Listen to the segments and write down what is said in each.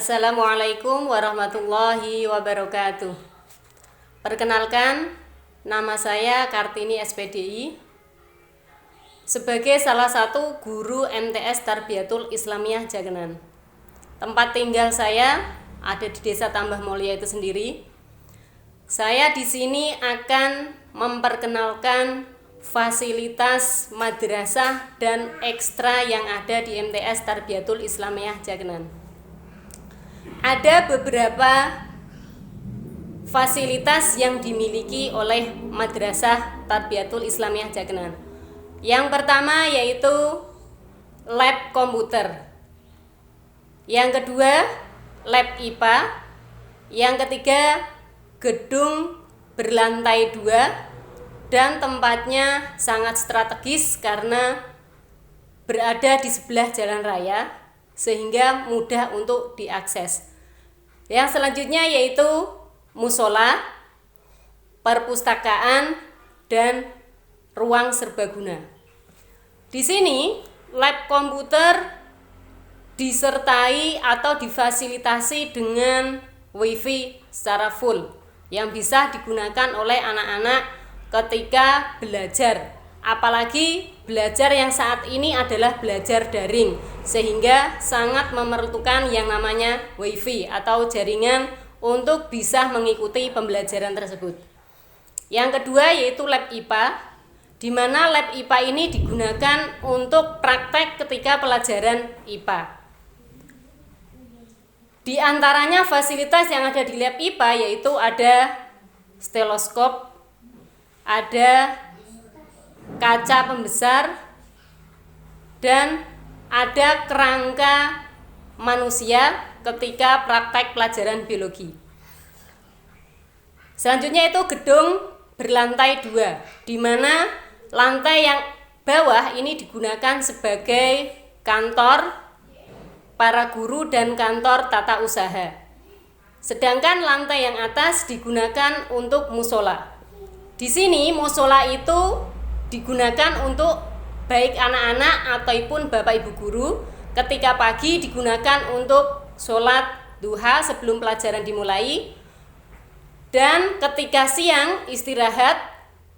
Assalamualaikum warahmatullahi wabarakatuh. Perkenalkan, nama saya Kartini SPDI sebagai salah satu guru MTS Tarbiyatul Islamiyah Jagenan. Tempat tinggal saya ada di Desa Tambah Mulia itu sendiri. Saya di sini akan memperkenalkan fasilitas madrasah dan ekstra yang ada di MTS Tarbiyatul Islamiyah Jagenan. Ada beberapa fasilitas yang dimiliki oleh Madrasah Tarbiyatul Islamiyah Jagenan. Yang pertama yaitu lab komputer. Yang kedua, lab IPA. Yang ketiga, gedung berlantai 2 dan tempatnya sangat strategis karena berada di sebelah jalan raya sehingga mudah untuk diakses. Yang selanjutnya yaitu musola, perpustakaan, dan ruang serbaguna. Di sini lab komputer disertai atau difasilitasi dengan WiFi secara full yang bisa digunakan oleh anak-anak ketika belajar. Apalagi belajar yang saat ini adalah belajar daring, sehingga sangat memerlukan yang namanya WiFi atau jaringan untuk bisa mengikuti pembelajaran tersebut. Yang kedua yaitu lab IPA, di mana lab IPA ini digunakan untuk praktek ketika pelajaran IPA. Di antaranya fasilitas yang ada di lab IPA yaitu ada stetoskop, ada kaca pembesar, dan ada kerangka manusia ketika praktek pelajaran biologi. Selanjutnya itu gedung berlantai 2, di mana lantai yang bawah ini digunakan sebagai kantor para guru dan kantor tata usaha. Sedangkan lantai yang atas digunakan untuk musola. Di sini musola itu digunakan untuk baik anak-anak ataupun bapak ibu guru. Ketika pagi digunakan untuk sholat duha sebelum pelajaran dimulai, dan ketika siang istirahat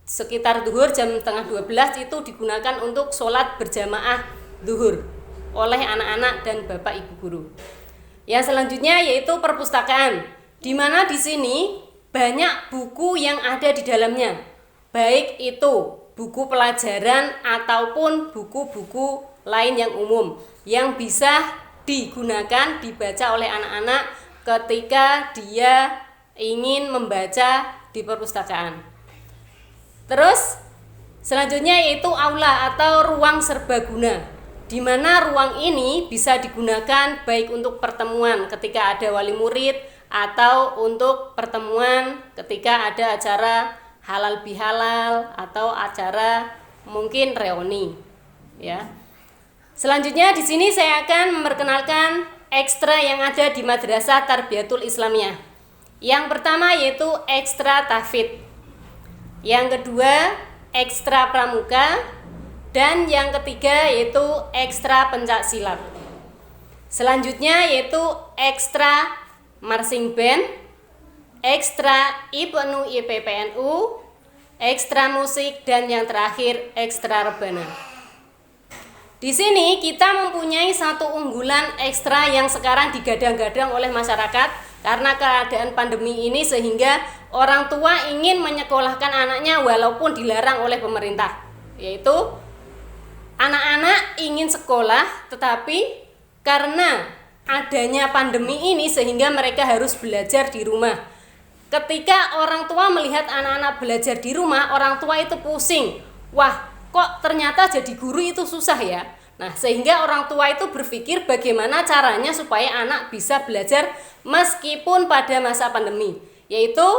sekitar duhur jam setengah 12 itu digunakan untuk sholat berjamaah duhur oleh anak-anak dan bapak ibu guru. Yang selanjutnya yaitu perpustakaan, di mana di sini banyak buku yang ada di dalamnya, baik itu buku pelajaran ataupun buku-buku lain yang umum yang bisa digunakan dibaca oleh anak-anak ketika dia ingin membaca di perpustakaan. Terus selanjutnya yaitu aula atau ruang serbaguna, di mana ruang ini bisa digunakan baik untuk pertemuan ketika ada wali murid atau untuk pertemuan ketika ada acara halal bihalal atau acara mungkin reuni, ya. Selanjutnya di sini saya akan memperkenalkan ekstra yang ada di Madrasah Tarbiyatul Islamiyah. Yang pertama yaitu ekstra tahfidz. Yang kedua ekstra pramuka, dan yang ketiga yaitu ekstra pencak silat. Selanjutnya yaitu ekstra marching band, ekstra IPNU IPPNU, ekstra musik, dan yang terakhir ekstra rebana. Di sini kita mempunyai satu unggulan ekstra yang sekarang digadang-gadang oleh masyarakat karena keadaan pandemi ini, sehingga orang tua ingin menyekolahkan anaknya walaupun dilarang oleh pemerintah, yaitu anak-anak ingin sekolah tetapi karena adanya pandemi ini sehingga mereka harus belajar di rumah. Ketika orang tua melihat anak-anak belajar di rumah, orang tua itu pusing. Wah, kok ternyata jadi guru itu susah ya. Nah, sehingga orang tua itu berpikir bagaimana caranya supaya anak bisa belajar meskipun pada masa pandemi. Yaitu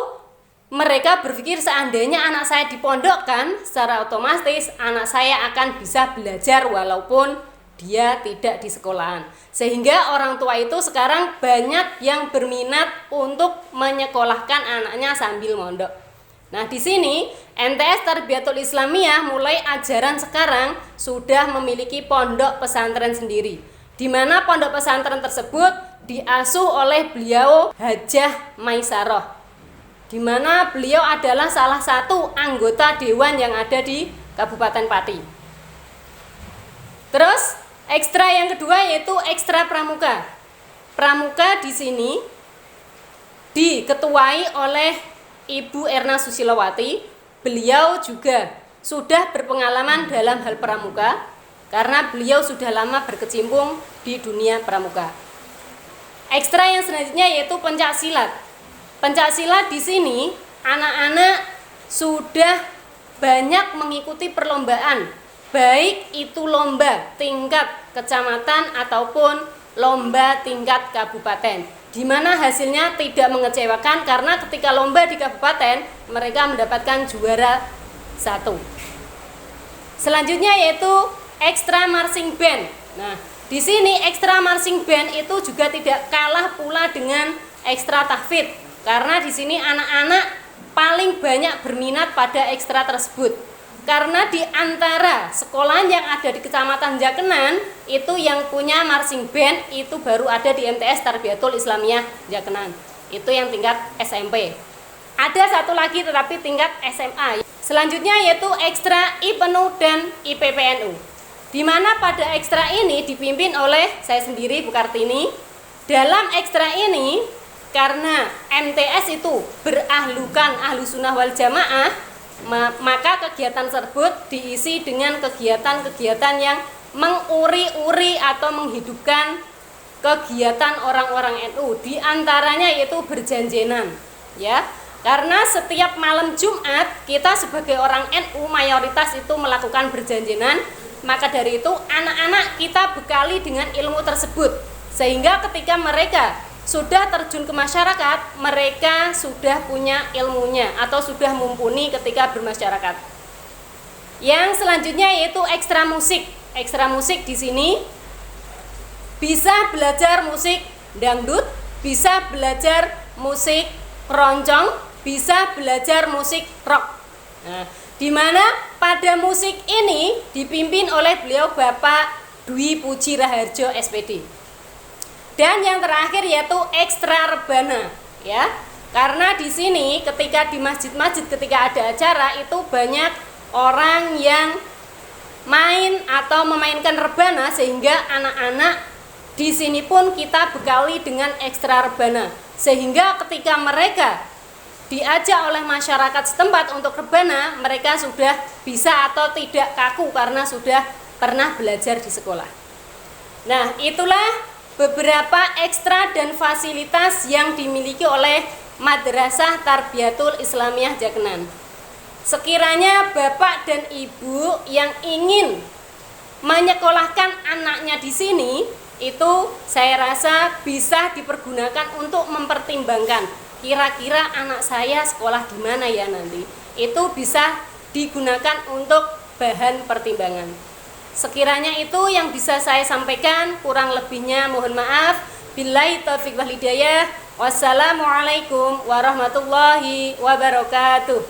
mereka berpikir seandainya anak saya dipondokkan, secara otomatis anak saya akan bisa belajar walaupun dia tidak di sekolahan. Sehingga orang tua itu sekarang banyak yang berminat untuk menyekolahkan anaknya sambil mondok. Nah, di sini MTS Tarbiyatul Islamiyah mulai ajaran sekarang sudah memiliki pondok pesantren sendiri, di mana pondok pesantren tersebut diasuh oleh beliau Hajah Maisaroh, di mana beliau adalah salah satu anggota dewan yang ada di Kabupaten Pati. Terus ekstra yang kedua yaitu ekstra pramuka. Pramuka di sini diketuai oleh Ibu Erna Susilowati. Beliau juga sudah berpengalaman dalam hal pramuka karena beliau sudah lama berkecimpung di dunia pramuka. Ekstra yang selanjutnya yaitu pencak silat. Pencak silat di sini anak-anak sudah banyak mengikuti perlombaan, baik itu lomba tingkat kecamatan ataupun lomba tingkat kabupaten, di mana hasilnya tidak mengecewakan karena ketika lomba di kabupaten mereka mendapatkan juara 1. Selanjutnya yaitu ekstra marching band. Nah, di sini ekstra marching band itu juga tidak kalah pula dengan ekstra tahfidz, karena di sini anak-anak paling banyak berminat pada ekstra tersebut. Karena di antara sekolah yang ada di Kecamatan Jakenan itu yang punya marching band itu baru ada di MTS Tarbiyatul Islamiyah Jakenan. Itu yang tingkat SMP. Ada satu lagi tetapi tingkat SMA. Selanjutnya yaitu ekstra IPNU dan IPPNU. Di mana pada ekstra ini dipimpin oleh saya sendiri, Bu Kartini. Dalam ekstra ini, karena MTS itu berahlukan ahlu sunnah wal jamaah, maka kegiatan tersebut diisi dengan kegiatan-kegiatan yang menguri-uri atau menghidupkan kegiatan orang-orang NU. Di antaranya yaitu berjanjenan, ya. Karena setiap malam Jumat kita sebagai orang NU mayoritas itu melakukan berjanjenan. Maka dari itu anak-anak kita bekali dengan ilmu tersebut, sehingga ketika mereka sudah terjun ke masyarakat, mereka sudah punya ilmunya atau sudah mumpuni ketika bermasyarakat. Yang selanjutnya yaitu ekstra musik. Ekstra musik di sini bisa belajar musik dangdut, bisa belajar musik keroncong, bisa belajar musik rock. Nah, di mana pada musik ini dipimpin oleh beliau Bapak Dwi Puji Raharjo SPD. Dan yang terakhir yaitu ekstra rebana, ya. Karena di sini ketika di masjid-masjid ketika ada acara itu banyak orang yang main atau memainkan rebana, sehingga anak-anak di sini pun kita bekali dengan ekstra rebana, sehingga ketika mereka diajak oleh masyarakat setempat untuk rebana, mereka sudah bisa atau tidak kaku karena sudah pernah belajar di sekolah. Nah, itulah beberapa ekstra dan fasilitas yang dimiliki oleh Madrasah Tarbiyatul Islamiyah Jakenan. Sekiranya Bapak dan Ibu yang ingin menyekolahkan anaknya di sini, itu saya rasa bisa dipergunakan untuk mempertimbangkan kira-kira anak saya sekolah di mana ya nanti. Itu bisa digunakan untuk bahan pertimbangan. Sekiranya itu yang bisa saya sampaikan, kurang lebihnya mohon maaf. Billahi taufiq wal hidayah. Wassalamualaikum warahmatullahi wabarakatuh.